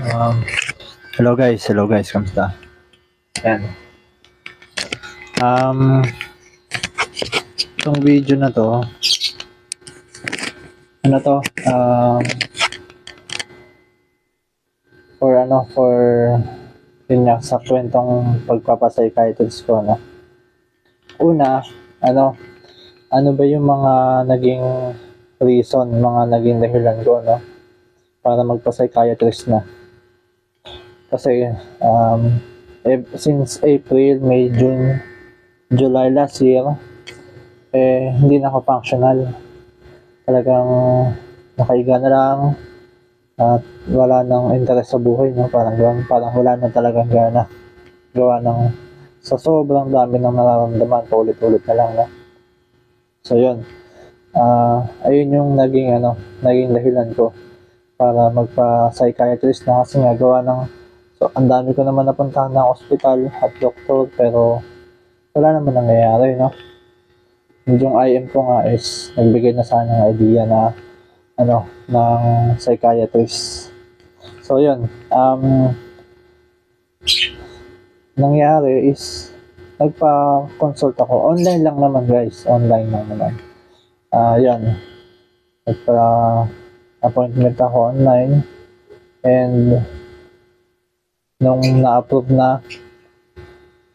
Um, hello guys, kamusta? Yan. Um, Itong video na to, ano to, for yun nga, sa kwentong pagpapapsychiatrist ko, no? Una, ano ba yung mga naging reason, mga naging dahilan ko, no? Para magpa-psychiatrist na. Kasi, since April, May, June, July last year, hindi na ako functional. Talagang nakaiga na lang at wala nang interest sa buhay, no? Parang wala na talagang gana. Gawa ng sa sobrang dami ng nararamdaman, paulit-ulit na lang, no? So, yun. Ayun yung naging dahilan ko para magpa-psychiatrist na kasi nga gawa ng ang dami ko naman napuntahan ng ospital at doktor pero wala naman nangyayari, no? Yung IM ko nga is nagbigay na sana ng idea na ng psychiatrist. So yun, nangyari is nagpa-consult ako. Online lang naman guys, online lang naman. Yan, nagpa-appointment ako online and nung na-approve na,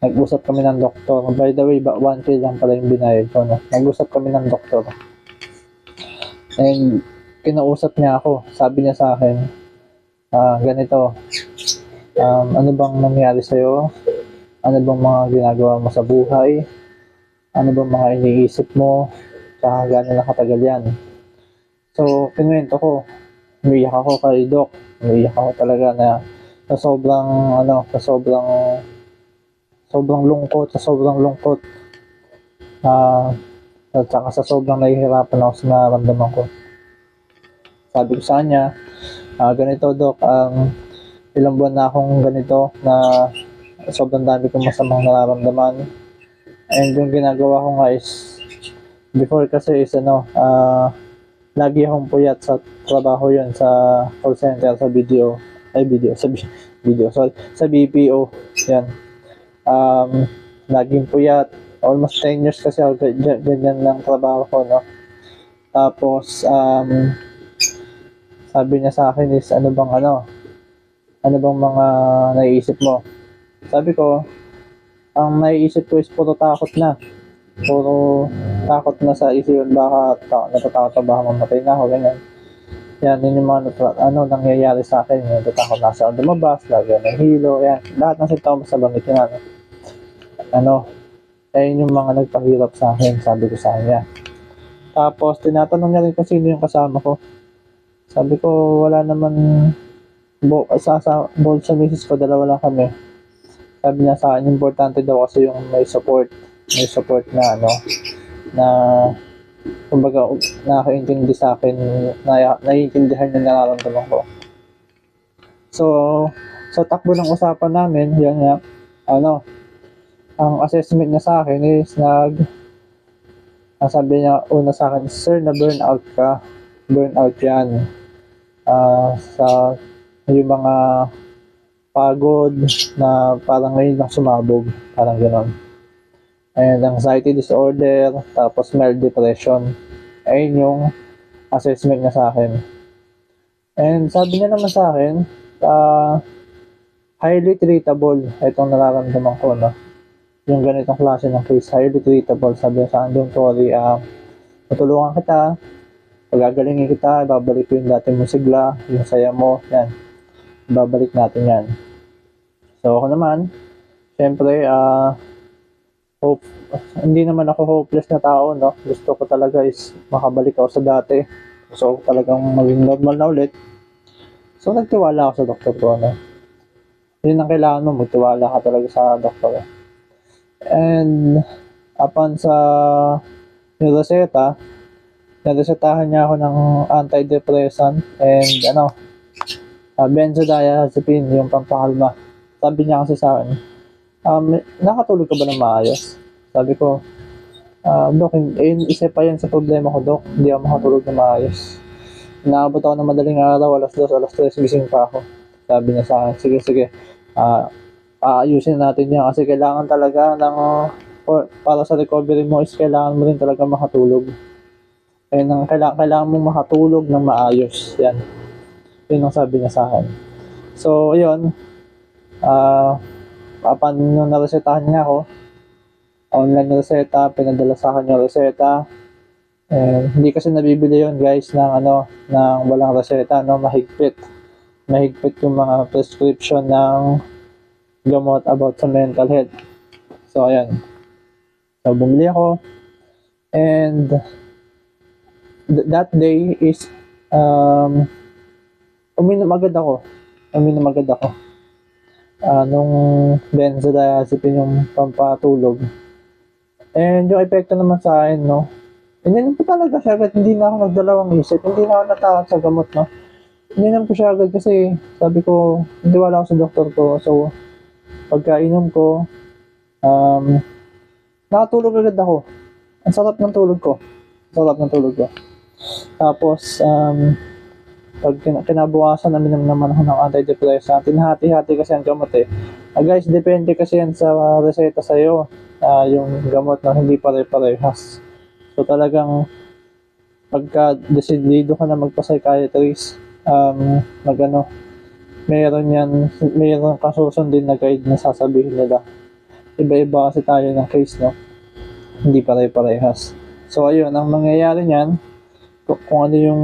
nag-usap kami ng doktor. By the way, 1K lang pala yung binayad ko, no? Nag-usap kami ng doktor. And kinausap niya ako. Sabi niya sa akin, ganito, ano bang nangyari sa'yo? Ano bang mga ginagawa mo sa buhay? Ano bang mga iniisip mo? Tsaka gano'n na katagal yan. So, kinuwento ko. Umiyak ako kay Doc. Umiyak ako talaga na sobrang lungkot, at saka sa sobrang nahihirapan ako sa nararamdaman ko. Sabi ko sa kanya, ganito Doc, ilang buwan na akong ganito na sobrang dami kong masamang nararamdaman. And yung ginagawa ko nga is, before kasi is lagi akong puyat sa trabaho yun sa call center, sa sa BPO, yan. Laging puyat, almost 10 years kasi ako ganyan lang trabaho ko, no? Tapos, sabi niya sa akin is, ano bang mga naiisip mo? Sabi ko, ang naiisip ko is puro takot na sa isip, baka natatakot ba mamatay na ako, ganyan. Yan, yun yung mga nangyayari sa akin. Natatakot na sa lumabas, lagi ng hilo, yan. Lahat ng sintomas sa bangit yun, ayun yung mga nagpahirap sa akin, sabi ko sa kanya. Tapos, tinatanong niya rin kung sino yung kasama ko. Sabi ko, wala naman, bukod sa misis ko, dalawa lang kami. Sabi niya sa akin, importante daw kasi yung may support na na kumbaga nakakaintindi sa akin, naiintindihan yung nararamdaman ko. So, sa takbo ng usapan namin, yan nga, ang assessment niya sa akin is sabi niya una sa akin, sir, na burnout yan. Sa yung mga pagod na parang ngayon lang sumabog, parang gano'n. And anxiety disorder, tapos mild depression. Ayun yung assessment niya sa akin. And sabi niya naman sa akin, highly treatable itong nararamdaman ko, no? Yung ganitong klase ng case, highly treatable. Sabi niya sa akin, don't worry, tutulungan kita, pagagalingin kita, babalik ko yung dati mong sigla, yung saya mo, yan. Babalik natin yan. So ako naman, syempre, hindi naman ako hopeless na tao, no? Gusto ko talaga is makabalik ako sa dati. Gusto ko talagang maging normal na ulit. So nagtiwala ako sa doktor ko, no? Yun ang kailangan mo, magtiwala ka talaga sa doktor. And upon sa naresetahan niya ako ng antidepressant and benzodiazepine, yung pampakalma. Sabi niya kasi sa akin, nakatulog ka ba ng maayos? Sabi ko, Dok, isa pa yan sa problema ko, Dok. Hindi ako makatulog ng maayos. Naabot ako ng madaling araw, alas 2, alas 3, gising pa ako. Sabi niya sa akin, sige, sige, aayusin natin yan kasi kailangan talaga ng, para sa recovery mo is kailangan mo rin talaga makatulog. Kailangan mong makatulog ng maayos. Yan. Yun ang sabi niya sa akin. So, yun. Nung naresetahan niya ako, online reseta, pinadala sa akin yung reseta. Hindi kasi nabibili yun guys ng walang reseta, no? Mahigpit yung mga prescription ng gamot about sa mental health. So, ayan. So, bumili ako. And that day is uminom agad ako. Nung benzodiazepine yung pampatulog. And yung epekto naman sa akin, no? Ininom ko talaga siya agad. Hindi na ako nagdalawang isip. Hindi na ako natakot sa gamot, no? Ininom ko siya agad kasi sabi ko, hindi wala ako sa doktor ko. So, pagkainom ko, nakatulog agad ako. Ang sarap ng tulog ko. Tapos, pag kinabukasan, namin naman ako ng antidepressant. Tinahati-hati kasi ang gamot eh. Guys, depende kasi yan sa reseta sa'yo. Yung gamot na hindi pare-parehas. So talagang pagka desidido ka na magpa-psychiatrist, mayroon kang susundin na guide na sasabihin nila. Iba-iba kasi tayo ng case, no? Hindi pare-parehas. So ayun, ang mangyayari niyan, kung ano yung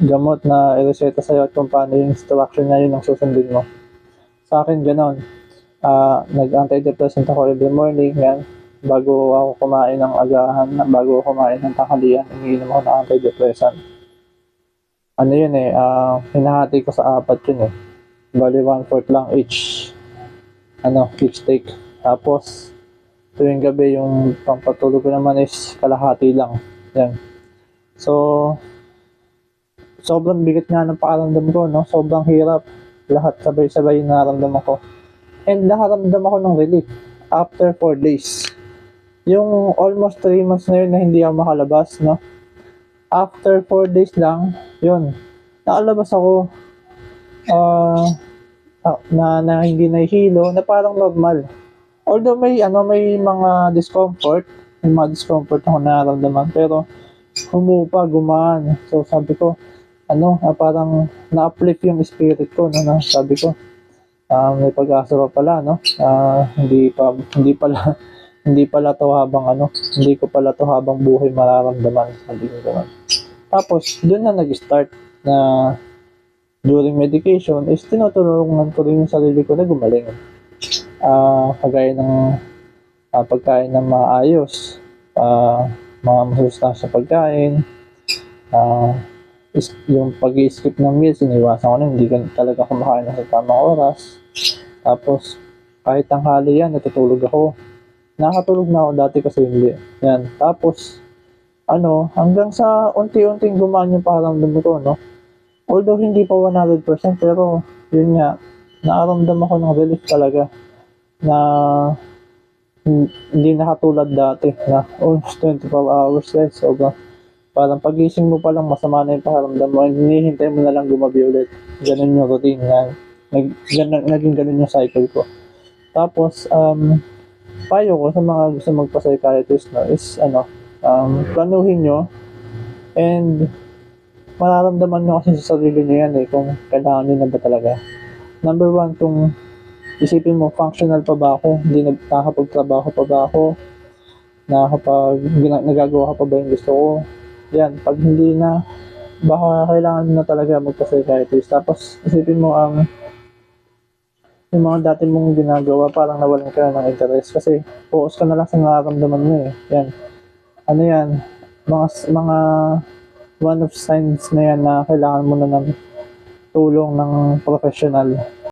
gamot na ireseta sa'yo at kung paano yung instruction niya, yun ang susundin mo. Sa akin, ganon. Nag-antidepressant ako every morning, yan. Bago ako kumain ng agahan, bago ako kumain ng tanghalian, iniinom ako ng antidepressant. Ano yun eh, hinahati ko sa 4 yun eh. Bali 1/4 lang each take. Tapos, tuwing gabi yung pampatulog ko naman is kalahati lang. Yan. So, sobrang bigat nga ng pakaramdam ko, no? Sobrang hirap. Lahat sabay-sabay nararamdaman ko. And nakaramdam ako ng relief after 4 days. Yung almost 3 months na yun na hindi ako makalabas, no? After 4 days lang, yun, nakalabas ako na hindi nahihilo, na parang normal. Although may mga discomfort ako nararamdaman, pero gumaan. So sabi ko, parang na-uplift yung spirit ko, no? Sabi ko, may pag-asa pa pala, no? Hindi ko pala to habang buhay mararamdaman, sabi ko naman. Tapos doon na nag-start na during medication is tinutulungan ko rin yung sarili ko na gumaling. Kagaya ng pagkain ng maayos, mga masustansya pagkain, yung pag-i-skip ng meals, iniwasan ko na, hindi ko talaga kumakain sa tamang oras. Tapos, kahit tanghali yan, natutulog ako. Nakatulog na ako dati kasi hindi. Yan. Tapos, hanggang sa unti-unting gumaan yung pakiramdam ko, no? Although hindi pa 100%, pero yun nga, nakaramdam ako ng relief talaga na hindi nakatulad dati na almost 24 hours guys. Sobrang parang pagising mo pa lang masama na yung pakiramdam mo and hinihintay mo na lang gumabi ulit. Ganun yung routine na naging ganun yung cycle ko. Tapos payo ko sa mga gusto magpa-psychiatrist is planuhin nyo and mararamdaman nyo kasi sa sarili nyo yan kung kailangan nyo na ba talaga. Number 1, kung isipin mo, functional pa ba ako? Hindi nakakapagtrabaho pa ba ako? Nagagawa ka pa ba yung gusto ko? Yan, pag hindi na, baka kailangan na talaga magpa-psychiatrist. Tapos, isipin mo yung mga dati mong ginagawa, parang nawalan ka ng interest kasi focus ka na lang sa nararamdaman mo Yan. Yan? Mga one of signs na yan na kailangan mo na ng tulong ng professional.